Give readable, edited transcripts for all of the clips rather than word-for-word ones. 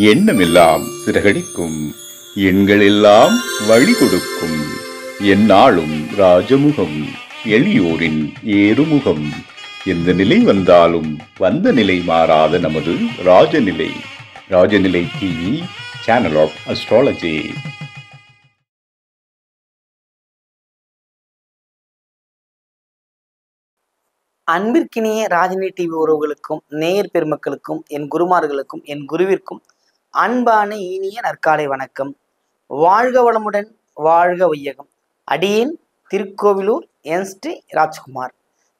எண்ணமெல்லாம் சிறகடிக்கும், எண்களெல்லாம் வழி கொடுக்கும். எந்நாளும் ராஜமுகம், எளியோரின் ஏறுமுகம். எந்த நிலை வந்தாலும் வந்த நிலை மாறாத நமது Rajanilai. Rajanilai TV, channel of astrology. அன்பிற்கினிய ராஜநிலை டிவி உறவுகளுக்கும் நேயர் பெருமக்களுக்கும் என் குருமார்களுக்கும் என் குருவிற்கும் அன்பான இனிய நற்காலை வணக்கம். வாழ்க வளமுடன், வாழ்க வையகம். அடியேன் திருக்கோவிலூர் என் ஸ்ரீ ராஜ்குமார்.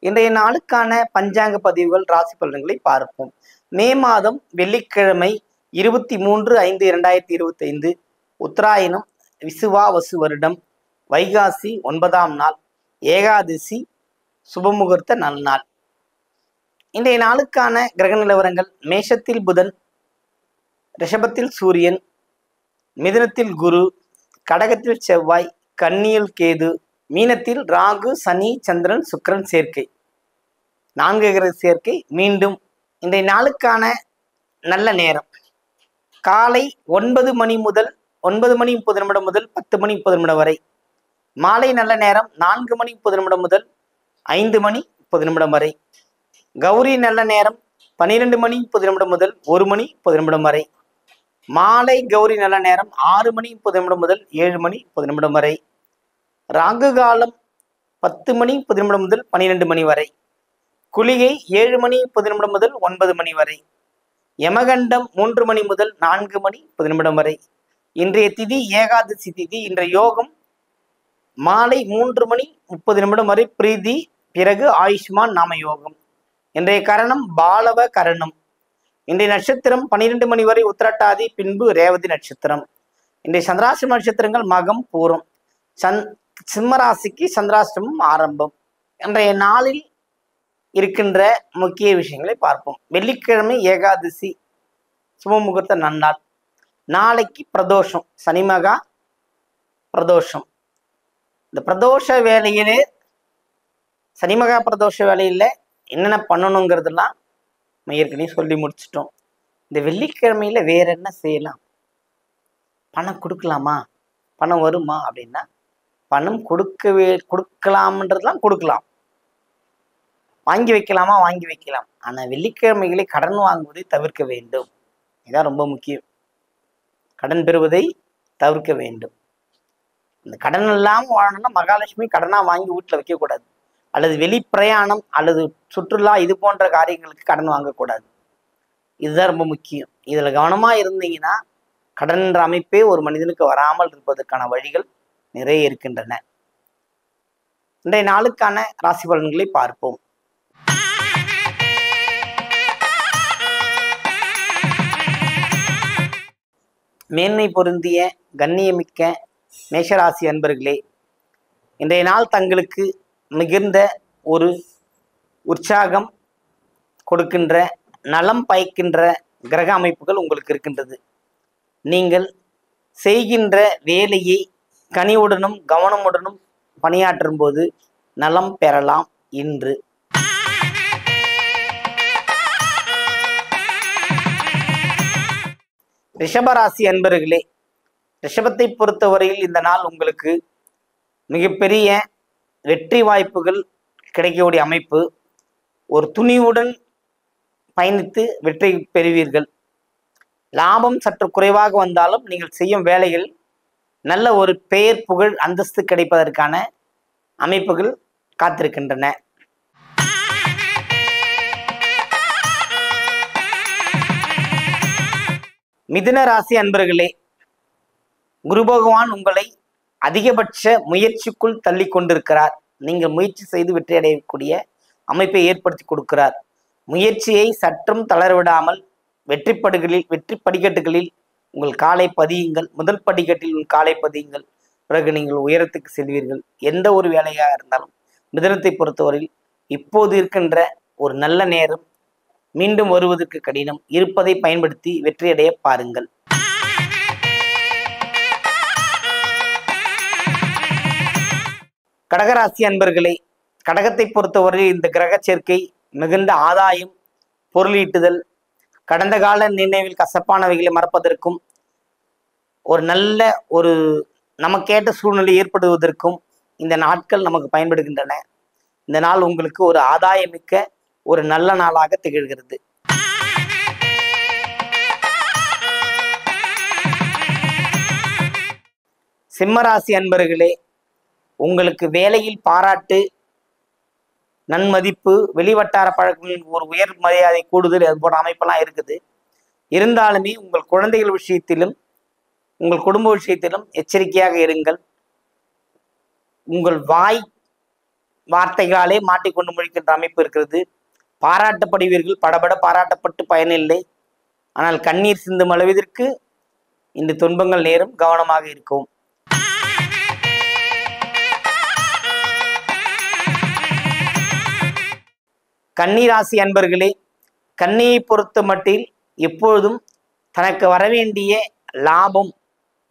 இன்றைய நாளுக்கான பஞ்சாங்க பதிவுகள், ராசி பலன்களை பார்ப்போம். மே மாதம் வெள்ளிக்கிழமை 23/5/2025 உத்தராயணம் விசுவாவசு வருடம் வைகாசி 9ஆம் நாள், ஏகாதசி சுபமுகூர்த்த நல்நாள். இன்றைய நாளுக்கான கிரக நிலவரங்கள்: மேஷத்தில் புதன், ரிஷபத்தில் சூரியன், மிதுனத்தில் குரு, கடகத்தில் செவ்வாய், கன்னியில் கேது, மீனத்தில் ராகு, சனி, சந்திரன், சுக்கிரன் சேர்க்கை. 4 கிரக சேர்க்கை. மீண்டும் இன்றைய நாளுக்கான நல்ல நேரம் காலை 9 மணி முதல் 9:30 முதல் 10:30 வரை. மாலை நல்ல நேரம் 4:30 முதல் 5:30 வரை. கௌரி நல்ல நேரம் 12:30 முதல் 1:30 வரை. மாலை கௌரி நல்ல நேரம் 6:30 முதல் 7:30 வரை. ராகு காலம் 10:30 முதல் 12 வரை. குளிகை 7:30 முதல் 9 வரை. யமகண்டம் 3 முதல் 4:30 வரை. இன்றைய திதி ஏகாதசி திதி. இன்றைய யோகம் மாலை 3:30 வரை பிரீதி, பிறகு ஆயுஷ்மான் நாம யோகம். இன்றைய கரணம் பாலவ கரணம். இன்றைய நட்சத்திரம் 12 மணி வரை உத்திரட்டாதி, பின்பு ரேவதி நட்சத்திரம். இன்றைய சந்திராசிரம நட்சத்திரங்கள் மகம், பூரம். சிம்மராசிக்கு சந்திராசிரமம் ஆரம்பம். இன்றைய நாளில் இருக்கின்ற முக்கிய விஷயங்களை பார்ப்போம். வெள்ளிக்கிழமை ஏகாதசி சுபமுகூர்த்த நன்னாள். நாளைக்கு பிரதோஷம், சனிமகா பிரதோஷம். இந்த பிரதோஷ வேலையிலே, சனிமகா பிரதோஷ வேலையில் என்னென்ன பண்ணணுங்கிறதுலாம் நம்ம ஏற்கனவே சொல்லி முடிச்சிட்டோம். இந்த வெள்ளிக்கிழமையில் வேற என்ன செய்யலாம்? பணம் கொடுக்கலாமா? பணம் வருமா? அப்படின்னா பணம் கொடுக்கலாம்ன்றதுலாம் கொடுக்கலாம், வாங்கி வைக்கலாமா? வாங்கி வைக்கலாம். ஆனால் வெள்ளிக்கிழமைகளை கடன் வாங்குவதை தவிர்க்க வேண்டும். இதான் ரொம்ப முக்கியம். கடன் பெறுவதை தவிர்க்க வேண்டும். இந்த கடன் இல்லாமல் வாழணும்னா மகாலட்சுமி கடனாக வாங்கி வீட்டில் வைக்கக்கூடாது. அல்லது வெளிப்பிரயாணம் அல்லது சுற்றுலா இது போன்ற காரியங்களுக்கு கடன் வாங்கக்கூடாது. இதுதான் ரொம்ப முக்கியம். இதில் கவனமாக இருந்தீங்கன்னா கடன்ற அமைப்பே ஒரு மனிதனுக்கு வராமல் இருப்பதற்கான வழிகள் நிறைய இருக்கின்றன. இன்றைய நாளுக்கான ராசி பலன்களை பார்ப்போம். மேன்மை பொருந்திய கண்ணியமிக்க மேஷராசி அன்பர்களே, இன்றைய நாள் தங்களுக்கு மிகுந்த ஒரு உற்சாகம் கொடுக்கின்ற, நலம் பயக்கின்ற கிரக அமைப்புகள் உங்களுக்கு இருக்கின்றது. நீங்கள் செய்கின்ற வேலையை கனிவுடனும் கவனமுடனும் பணியாற்றும் போது நலம் பெறலாம். இன்று ரிஷபராசி அன்பர்களே, ரிஷபத்தை பொறுத்தவரையில் இந்த நாள் உங்களுக்கு மிகப்பெரிய வெற்றி வாய்ப்புகள் கிடைக்கக்கூடிய அமைப்பு. ஒரு துணிவுடன் பயணித்து வெற்றி பெறுவீர்கள். லாபம் சற்று குறைவாக வந்தாலும் நீங்கள் செய்யும் வேலைகள் நல்ல ஒரு பெயர், புகழ், அந்தஸ்து கிடைப்பதற்கான அமைப்புகள் காத்திருக்கின்றன. மிதுன ராசி அன்பர்களே, குரு பகவான் உங்களை அதிகபட்ச முயற்சிக்குள் தள்ளி கொண்டிருக்கிறார். நீங்கள் முயற்சி செய்து வெற்றி அடையக்கூடிய அமைப்பை ஏற்படுத்தி கொடுக்கிறார். முயற்சியை சற்றும் தளரவிடாமல் வெற்றி படிக்கட்டுகளில் உங்கள் காலை பதியுங்கள். முதல் படிக்கட்டில் உங்கள் காலை பதியுங்கள். பிறகு நீங்கள் உயரத்துக்கு செல்வீர்கள். எந்த ஒரு வேலையாக இருந்தாலும் மிதுனத்தை பொறுத்தவரையில் இப்போது இருக்கின்ற ஒரு நல்ல நேரம் மீண்டும் வருவதற்கு கடினம். இருப்பதை பயன்படுத்தி வெற்றியடைய பாருங்கள். கடகராசி அன்பர்களே, கடகத்தை பொறுத்தவரை இந்த கிரக சேர்க்கை மிகுந்த ஆதாயம், பொருளீட்டுதல், கடந்த கால நினைவில் கசப்பானவைகளை மறப்பதற்கும் ஒரு நல்ல ஒரு நமக்கேற்ற சூழ்நிலை ஏற்படுவதற்கும் இந்த நாட்கள் நமக்கு பயன்படுகின்றன. இந்த நாள் உங்களுக்கு ஒரு ஆதாயமிக்க ஒரு நல்ல நாளாக திகழ்கிறது. சிம்மராசி அன்பர்களே, உங்களுக்கு வேலையில் பாராட்டு, நன்மதிப்பு, வெளிவட்டார பழக்கங்களின் ஒரு உயர் மரியாதை கூடுதல், அது போன்ற அமைப்பெல்லாம் இருக்குது. இருந்தாலுமே உங்கள் குழந்தைகள் விஷயத்திலும் உங்கள் குடும்ப விஷயத்திலும் எச்சரிக்கையாக இருங்கள். உங்கள் வார்த்தைகளாலே மாட்டிக்கொண்டு முடிக்கின்ற அமைப்பு இருக்கிறது. பாராட்டப்படுவீர்கள், படபட பாராட்டப்பட்டு பயனில்லை. ஆனால் கண்ணீர் சிந்தும் அளவிற்கு இந்த துன்பங்கள் நேரும், கவனமாக இருக்கும். கன்னிராசி அன்பர்களே, கன்னியை பொறுத்த மட்டில் எப்பொழுதும் தனக்கு வரவேண்டிய லாபம்,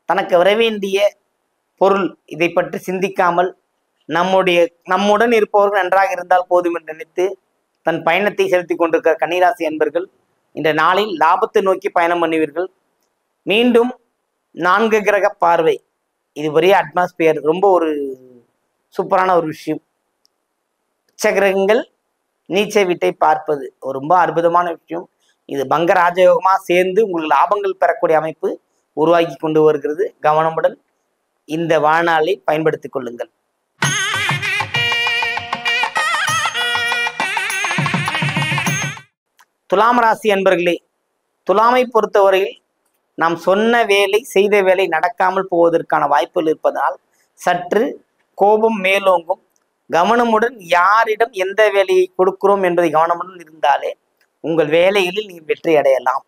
தனக்கு வரவேண்டிய பொருள், இதை பற்றி சிந்திக்காமல் நம்முடன் இருப்பவர்கள் நன்றாக இருந்தால் போதும் என்று நினைத்து தன் பயணத்தை செலுத்தி கொண்டிருக்கிற கன்னிராசி அன்பர்கள் இந்த நாளில் லாபத்தை நோக்கி பயணம் பண்ணுவீர்கள். மீண்டும் 4 கிரக பார்வை, இது பெரிய அட்மாஸ்பியர், ரொம்ப ஒரு சூப்பரான ஒரு விஷயம். உச்சகிரகங்கள் நீச்ச வீட்டை பார்ப்பது ஒரு ரொம்ப அற்புதமான விஷயம். இது பங்க ராஜயோகமா சேர்ந்து உங்களுக்கு லாபங்கள் பெறக்கூடிய அமைப்பு உருவாக்கி கொண்டு வருகிறது. கவனமுடன் இந்த வாழ்நாளை பயன்படுத்திக் கொள்ளுங்கள். துலாம் ராசி அன்பர்களே, துலாமை பொறுத்தவரையில் நாம் சொன்ன வேலை, செய்த வேலை நடக்காமல் போவதற்கான வாய்ப்புகள் இருப்பதனால் சற்று கோபம் மேலோங்கும். கவனமுடன் யாரிடம் எந்த வேலையை கொடுக்கிறோம் என்பதை கவனமுடன் இருந்தாலே உங்கள் வேலைகளில் நீங்கள் வெற்றி அடையலாம்.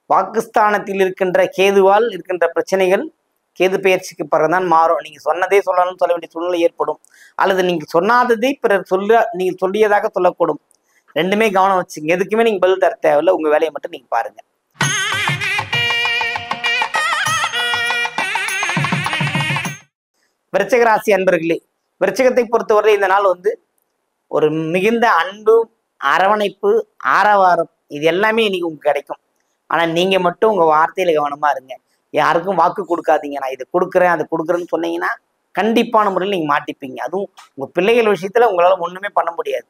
பாகிஸ்தானத்தில் இருக்கின்ற கேதுவால் இருக்கின்ற பிரச்சனைகள் கேது பயிற்சிக்கு பிறகுதான் மாறும். நீங்க சொன்னதே சொல்லணும்னு சொல்ல வேண்டிய சூழ்நிலை ஏற்படும், அல்லது நீங்க சொன்னாததை பிறர் நீங்க சொல்லியதாக சொல்லக்கூடும். ரெண்டுமே கவனம் வச்சுங்க. எதுக்குமே நீங்க பதில் தர தேவையில்லை, உங்க வேலையை மட்டும் நீங்க பாருங்க. விருச்சிக ராசி அன்பர்களே, விருச்சிகத்தை பொறுத்தவரை இந்த நாள் ஒரு மிகுந்த அன்பு, அரவணைப்பு, ஆரவாரம், இது எல்லாமே இன்னைக்கு உங்களுக்கு கிடைக்கும். ஆனா நீங்க மட்டும் உங்க வார்த்தையில கவனமா இருங்க. யாருக்கும் வாக்கு கொடுக்காதீங்க. நான் இதை கொடுக்குறேன் அதை கொடுக்குறேன்னு சொன்னீங்கன்னா கண்டிப்பான முறையில் நீங்க மாட்டிப்பீங்க. அதுவும் உங்க பிள்ளைகள் விஷயத்துல உங்களால ஒண்ணுமே பண்ண முடியாது.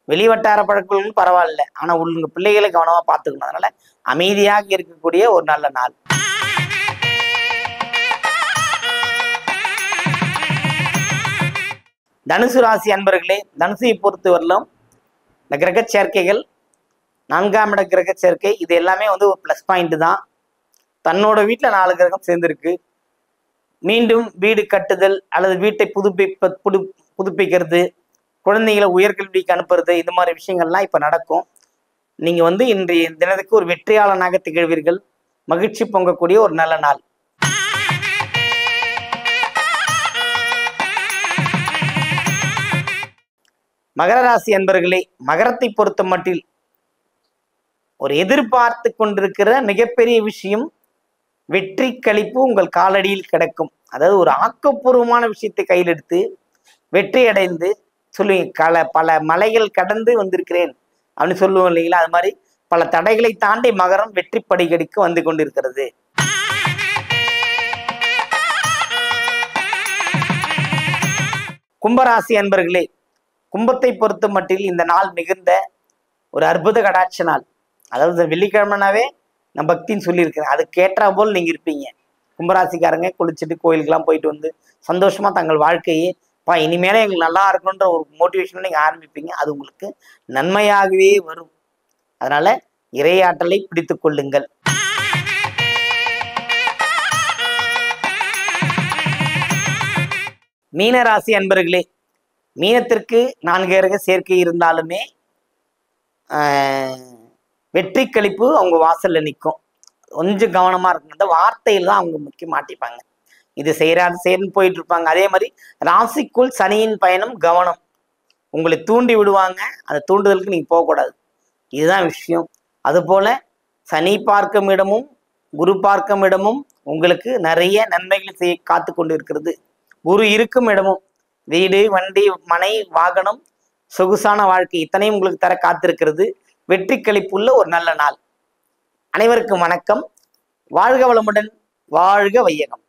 வெளிவட்டார பழக்கங்கள் பரவாயில்ல, ஆனா உங்க பிள்ளைகளை கவனமா பார்த்துக்கணும். அதனால அமைதியாக இருக்கக்கூடிய ஒரு நல்ல நாள். தனுசு ராசி அன்பர்களே, தனுசை பொறுத்தவரையிலும் இந்த கிரக சேர்க்கைகள், 4ஆம் இட கிரக சேர்க்கை, இது எல்லாமே ஒரு ப்ளஸ் பாயிண்ட் தான். தன்னோட வீட்டில் 4 கிரகம் சேர்ந்திருக்கு. மீண்டும் வீடு கட்டுதல் அல்லது வீட்டை புதுப்பிக்கிறது, குழந்தைகளை உயர்கல்விக்கு அனுப்புறது, இந்த மாதிரி விஷயங்கள்லாம் இப்போ நடக்கும். நீங்க இன்றைய தினத்துக்கு ஒரு வெற்றியாளனாக திகழ்வீர்கள். மகிழ்ச்சி பொங்கக்கூடிய ஒரு நல்ல நாள். மகர ராசி அன்பர்களே, மகரத்தை பொறுத்த மட்டில் ஒரு எதிர்பார்த்து கொண்டிருக்கிற மிகப்பெரிய விஷயம், வெற்றி களிப்பு உங்கள் காலடியில் கிடக்கும். அதாவது ஒரு ஆக்கப்பூர்வமான விஷயத்தை கையில் எடுத்து வெற்றி அடைந்து சொல்லுவீங்க. பல மலைகள் கடந்து வந்திருக்கிறேன் அப்படின்னு சொல்லுவோம் இல்லைங்களா? அது மாதிரி பல தடைகளை தாண்டி மகரம் வெற்றி படிக்கடிக்கு வந்து கொண்டிருக்கிறது. கும்பராசி அன்பர்களே, கும்பத்தை பொறுத்த மட்டில் இந்த நாள் மிகுந்த ஒரு அற்புத கடாட்ச நாள். அதாவது வெள்ளிக்கிழமைனாவே நான் பக்தின்னு சொல்லியிருக்கிறேன், அதுக்கு ஏற்றா போல் நீங்க இருப்பீங்க. கும்பராசிக்காரங்க குளிச்சுட்டு கோயிலுக்கெல்லாம் போயிட்டு சந்தோஷமா தங்கள் வாழ்க்கையே இனிமேல எங்களுக்கு நல்லா இருக்கணுன்ற ஒரு மோட்டிவேஷன் நீங்க ஆரம்பிப்பீங்க. அது உங்களுக்கு நன்மையாகவே வரும். அதனால இறையாற்றலை பிடித்துக் கொள்ளுங்கள். மீனராசி அன்பர்களே, மீனத்திற்கு 4 கிரக சேர்க்கை இருந்தாலுமே வெற்றி கழிப்பு அவங்க வாசல்ல நிற்கும். கொஞ்சம் கவனமா இருக்கணும். அந்த வார்த்தையில் தான் அவங்க முக்கியம் மாட்டிப்பாங்க. இது செய்யறாது செய்யன்னு போயிட்டு இருப்பாங்க. அதே மாதிரி ராசிக்குள் சனியின் பயணம் கவனம், உங்களை தூண்டி விடுவாங்க. அந்த தூண்டுதலுக்கு நீங்க போகக்கூடாது. இதுதான் விஷயம். அதுபோல சனி பார்க்கும் இடமும் குரு பார்க்கும் இடமும் உங்களுக்கு நிறைய நன்மைகளை செய்ய காத்து கொண்டு இருக்கிறது. குரு இருக்கும் இடமும் வீடு, வண்டி, மனை, வாகனம், சொகுசான வாழ்க்கை இத்தனையும் உங்களுக்கு தர காத்திருக்கிறது. வெற்றி களிப்புள்ள ஒரு நல்ல நாள். அனைவருக்கும் வணக்கம். வாழ்க வளமுடன், வாழ்க வையகம்.